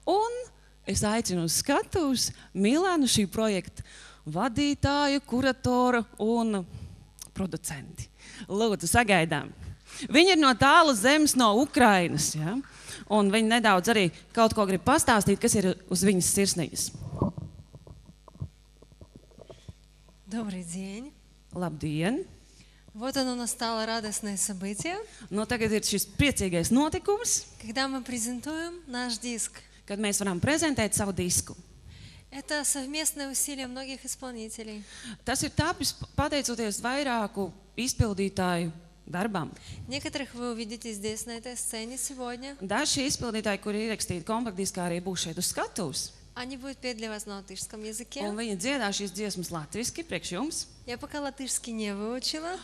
Un es aicinu uz skatuves Milānu, šī projekta vadītāju, kuratoru un producenti. Lūdzu, sagaidām. Viņi ir no tālas zemes, no Ukrainas, ja? Un viņi nedaudz arī kaut ko grib pastāstīt, kas ir uz viņas sirsniņas. Добрый день. Labdien! Вот оно настало радостное событие, Nu, tagad ir šis priecīgais notikums, когда мы презентуем наш диск. kad mēs varam prezentēt savu disku. Это совместное усилие многих исполнителей. Tas ir tapis pateicoties vairāku izpildītāju darbam. Некоторых вы увидите здесь, на этой сцене сегодня. Daži izpildītāji, kuri ir ierakstīti kompaktdiskā, arī būs šeit uz skatuves. Они будут петь для вас на латышском языке. Un viņi dziedā šīs dziesmas latviski priekš jums. Я пока латышский не выучила.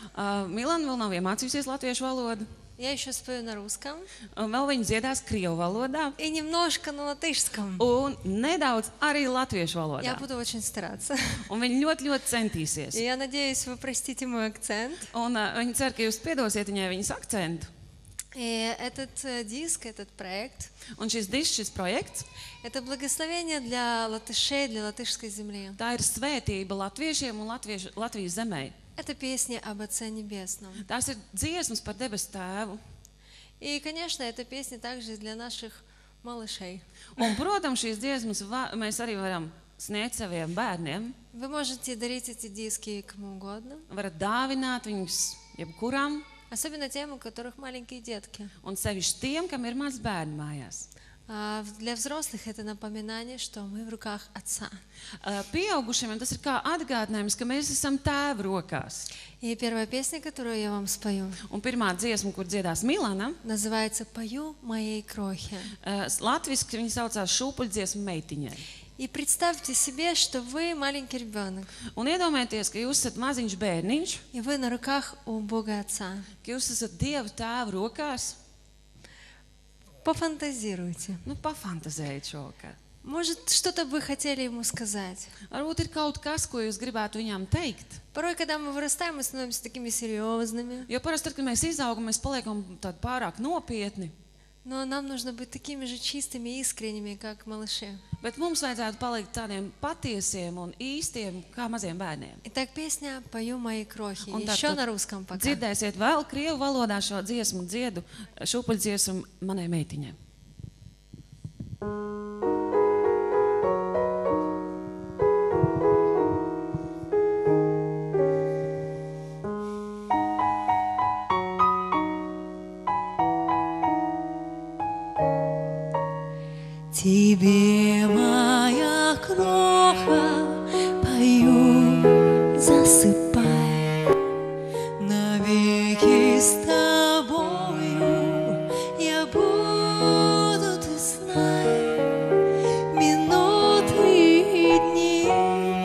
Milāna vēl nav iemācījusies latviešu valodu. Я еще спою на русском. Vēl viņi dziedās krievu valodā. И немножко на латышском. Un nedaudz arī latviešu valodā. Я буду очень стараться. Un viņi ļoti centīsies. И я надеюсь, вы простите мой акцент. Un viņi cer, ka jūs piedosiet viņai viņas akcentu. И этот диск, этот проект, Un šis disks, šis projekts, это благословение для латышей, для латышской земли. tā ir svētība latviešiem un Latvijas zemē. Это песни об Отце Небесном. Tās ir dziesmas par debesu tēvu. И, конечно, это песни также для наших малышей. Un, protams, šīs dziesmas mēs arī varam sniegt saviem bērniem. Вы можете дарить эти диски кому угодно, Varat dāvināt viņus jebkuram, особенно тем, у которых маленькие детки. un sevišķi tiem, kam ir maz bērni mājās. Для взрослых это напоминание, что мы в руках Отца. Pieaugušiem tas ir kā atgādinājums, ka mēs esam tēva rokās. И первая песня, которую я вам спою, Un pirmā dziesma, kur dziedās Milāna, называется «Пою моей крохе». latviski viņa saucās Šūpuļdziesma meitiņai. И представьте себе, что вы маленький ребенок, Un iedomājieties, ka jūs esat maziņš bērniņš, и вы на руках у Бога Отца. ka jūs esat Dieva tēva rokās. Пофантазируйте. Nu, pafantazējiet šovakar. Может, что-то вы хотели ему сказать. Varbūt ir kaut kas, ko jūs gribētu viņam teikt. Порой, когда мы вырастаем, мы становимся такими серьезными. Jo parasti, kad mēs izaugam, mēs paliekam tādi pārāk nopietni. Но нам нужно быть такими же чистыми и искренними, как малыши. Bet mums vajadzētu palikt tādiem patiesiem un īstiem, kā maziem bērniem. Итак, песня «Пою мои крохи». Un Еще tātad на русском пока. dzirdēsiet vēl krievu valodā šo dziesmu dziedu, Šūpuļdziesmu manai meitiņai. Тебе, моя кроха, пою, засыпай. Навеки с тобою я буду, ты знай. Минуты и дни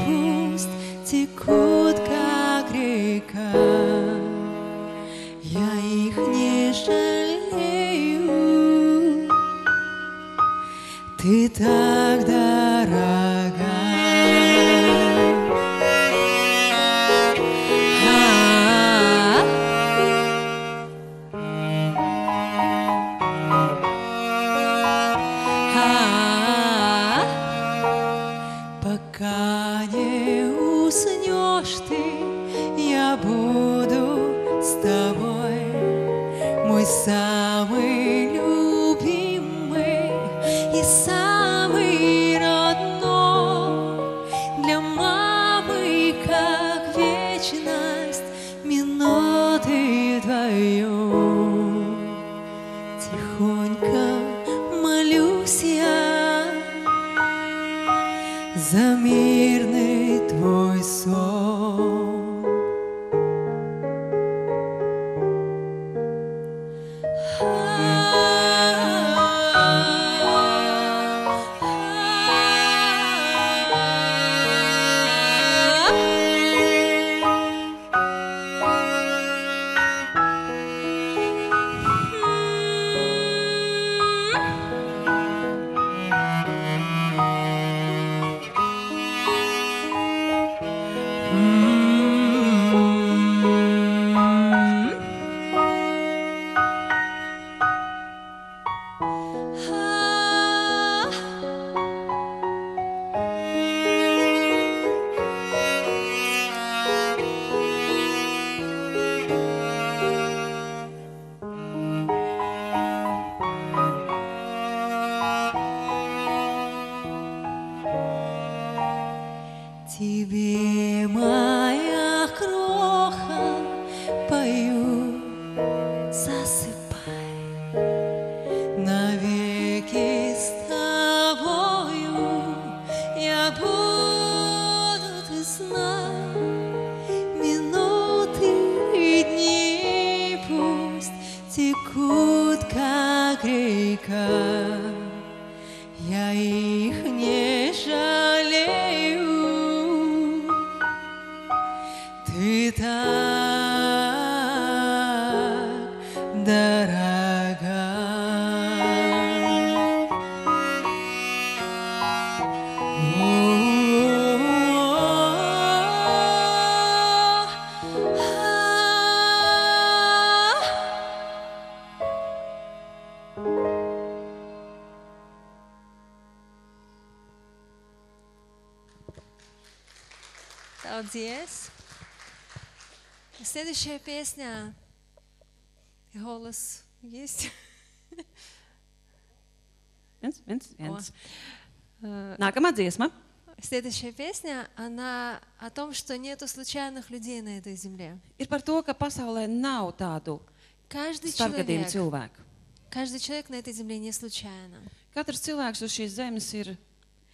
пусть текут, как река. Я их не жалею. Ты так дорога. Пока не уснешь ты, я буду с тобой, мой самый любимый и самый родной. Для мамы как вечность минуты вдвоем. Тихонько молюсь я за мирный твой сон. Тебе, моя кроха, пою, засыпай. Навеки с тобою я буду, ты знай. Минуты и дни пусть текут, как река. Я их не жалею. Ты так дорога. Paldies. Следующая песня. Голос есть? Viens. Nākamā dziesma. Следующая песня, она о том, что нету случайных людей на этой земле. Ir par to, ka pasaulē nav tādu starpgadījumu cilvēku. Каждый человек на этой земле не случайно. Katrs cilvēks uz šīs zemes ir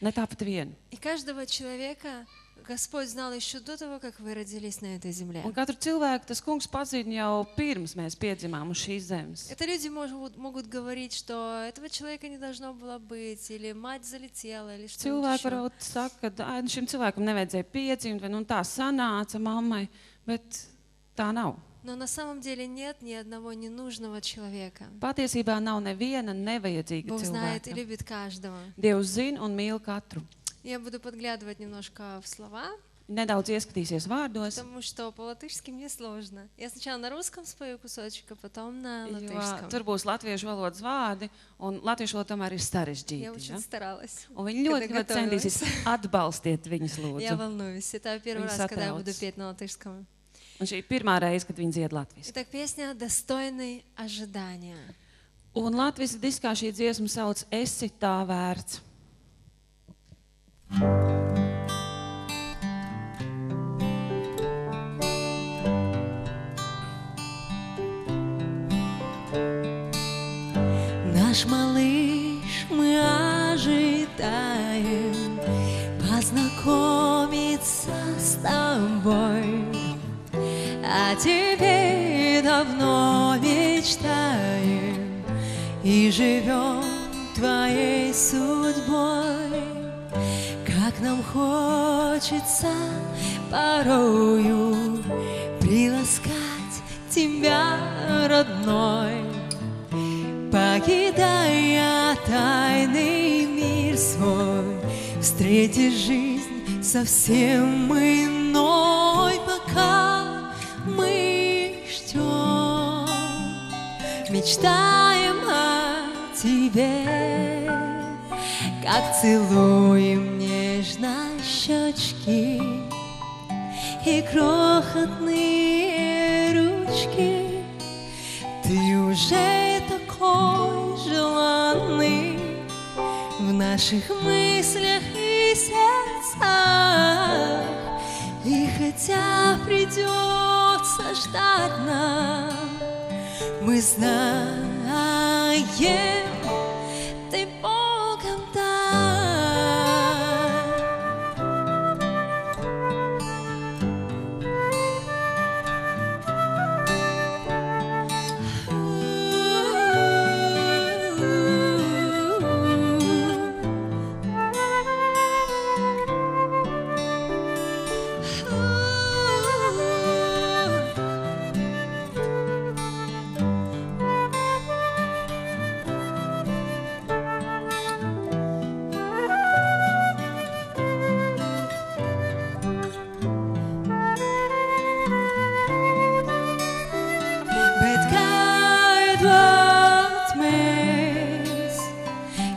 ne tāpat vien. И каждого человека Господь знал еще до того, как вы родились на этой земле. Un katru cilvēku tas kungs pazina jau pirms mēs piedzimām uz šīs zemes. Это люди могут говорить, что этого человека не должно было быть, или мать залетела, или что-то Cilvēki еще. varbūt saka, ka šim cilvēkam nevajadzēja piedzimt, vai nu tā sanāca mammai, bet tā nav. Но на самом деле нет ни одного ненужного человека. Patiesībā nav neviena nevajadzīga Бог знает и cilvēka. любит каждого. Dievs zina un mīl katru. Я буду подглядывать немножко в слова, Nedaudz ieskatīsies vārdos, потому что по-латышски мне сложно. Я сначала на русском спою кусочек, а потом на jo латышском. tur būs latviešu valodas vārdi, un latviešu valoda tomēr ir Я sarežģīta. очень Ja? старалась. Un viņi ļoti, Когда ļoti centīsies atbalstiet viņus, Я lūdzu. волнуюсь. Это первый Viņi раз, когда я буду satrauc. петь на латышском. Un šī ir pirmā reize, kad viņi dzied latviešu. Итак, песня «Достойный ожидания». Un latviešu diskā šī dziesma sauc Esi tā vērts. Наш малыш, мы ожидаем познакомиться с тобой, а тебе давно мечтаем и живем твоей судьбой. Как нам хочется порою приласкать тебя, родной, покидая тайный мир свой, встретишь жизнь совсем иной, пока мы ждем, мечтаем о тебе, как целуем нежно щечки и крохотные ручки. Ты уже такой желанный в наших мыслях и сердцах. И хотя придется ждать нам, мы знаем, ты Богом дан.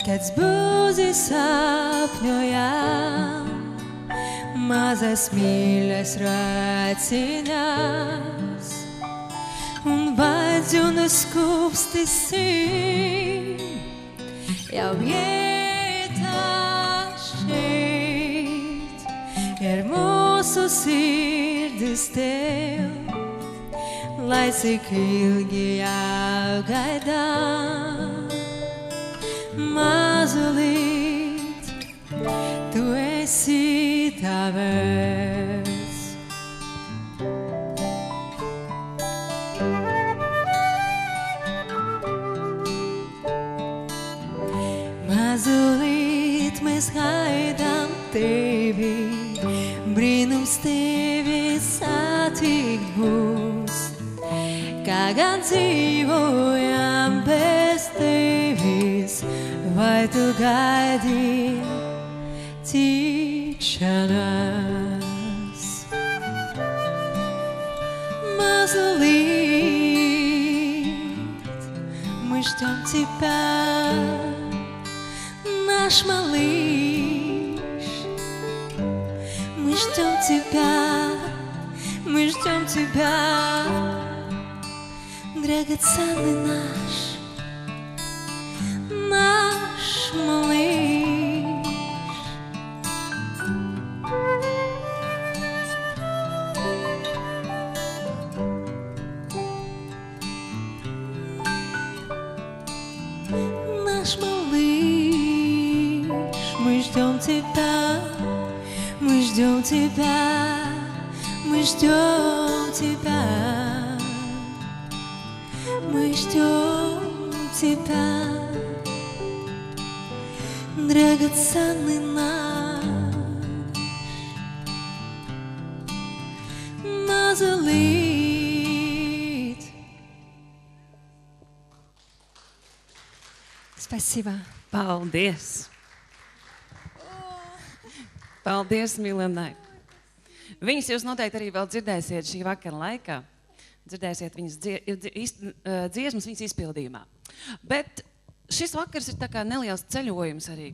Kad būsi sapņojām, mazas mīļas rāciņās, un vadzi un skūpstīsim, jau iet šeit, Ķer mūsu sirdis tev, lai cik ilgi jāgaidā. Mazulīt, tu esi tā vērts. Mazulīt, mēs gaidām tevi, brīnums tevi satikt būs. Kā gan dzīvojam bez tevis, vai tu gaidi tikšanās? Mazulīt, мы ждем тебя, наш малыш. Мы ждем тебя, мы ждем тебя, драгоценный наш, наш малыш. Наш малыш, мы ждем тебя, мы ждем тебя, мы ждем тебя. Мы ждем тебя, драгоценный наш, Mazulīt. Спасибо. Paldies! Paldies, Milenai! Viņas jūs noteikti arī vēl dzirdēsiet šī vakara laikā. Dzirdēsiet viņas dziesmas viņas izpildījumā. Bet šis vakars ir tā kā neliels ceļojums arī.